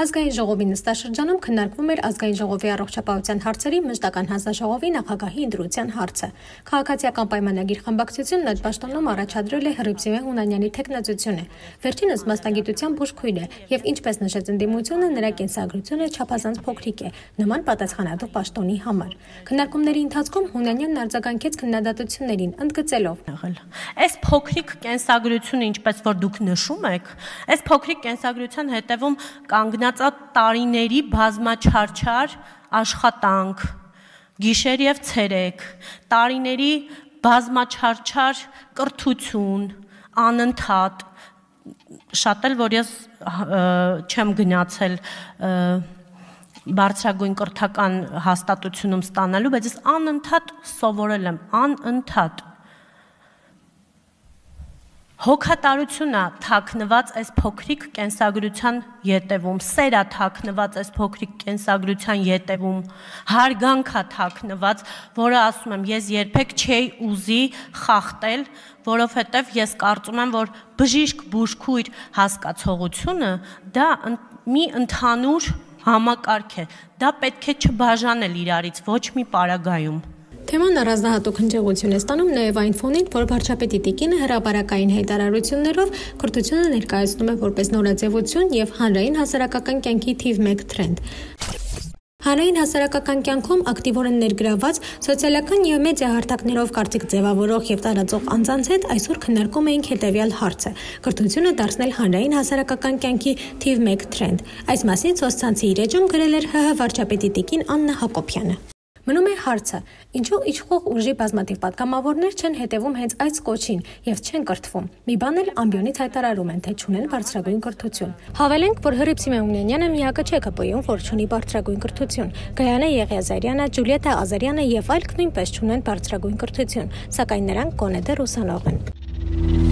Ազգային ժողովի նստաշրջանում քննարկվում էր ազգային ժողովի առողջապահության հարցերի մշտական հանձնաժողովի նախագահի ընտրության հարցը։ Քաղաքացիական պայմանագիր խմբակցությունն այդ պաշտոնում առաջադրել է Հռիփսիմե Հունանյանի թեկնածությունը։ Վերջինս մասնագիտության բուժքույր է եւ ինչպես նշեց ընդդիմությունը, նրա կենսագրությունը չափազանց փոքրիկ է նման պատասխանատու պաշտոնի համար։ Քննարկումների ընթացքում Հունանյանն արձագանքեց քննադատություններին, ընդգծելով. Այս փոքրիկ կենսագրությունը, ինչպես որ դուք նշում եք, այս փոքրիկ կենսագրության հետևում կանգնած տարիների բազմաչարչար աշխատանք, գիշեր եւ ցերեկ, տարիների բազմաչարչար կրթություն, անընդհատ, շատ էլ որ ես չեմ գնացել բարձրագույն կրթական հաստատությունում ստանալու, բայց ես անընդհատ սովորել եմ, անընդհատ հոգատարությունն է թաքնված այս փոքրիկ կենսագրության ետևում, սեր է թաքնված այս փոքրիկ կենսագրության ետևում, հարգանք է թաքնված, որը ասում եմ, ես երբեք չէի ուզի խախտել, որովհետև ես կարծում եմ, որ բժիշկ բուժքույր հասկացողությունը դա մի ընդհանուր համակարգ է, դա պետք է չբաժանել իրարից ոչ մի պարագայում։ Թեման առանձնահատուկ հնչեղություն է ստանում նաև այն ֆոնին, որ վարչապետի տիկինը հրապարակային հայտարարություններով կրթությունը ներկայացնում է որպես նորաձևություն եւ հանրային հասարակական կյանքի թիվ 1 թրենդ։ Հանրային հասարակական կյանքում ակտիվորեն ներգրավված սոցիալական եւ մեդիա հարթակներով կարծիք ձևավորող եւ տարածող անձանց հետ այսօր քննարկում էինք հետեւյալ հարցը. կրթությունը դարձնել հանրային հասարակական կյանքի թիվ 1 թրենդ։ Այս մասին սոցցանցի իր էջում գրել էր ՀՀ վարչապետի տիկին Աննա Հակոբյանը։ Մնում է հարցը, ինչու իշխող ուժի բազմաթիվ պատգամավորներ չեն հետևում հենց այս կոչին եւ չեն կրթվում։ Մի բան էլ ամբիոնից հայտարարում են, թե չունեն բարձրագույն կրթություն։ Հավելենք, որ Հռիփսիմե Հունանյանը միակը չէ ԿՊ-ում, որ չունի բարձրագույն կրթություն։ Գայանե Եղիազարյանը, Ջուլիետա Ազարյանը եւ այլք նույնպես չունեն բարձրագույն կրթություն, սակայն նրանք գոնե դեռ ուսանող են։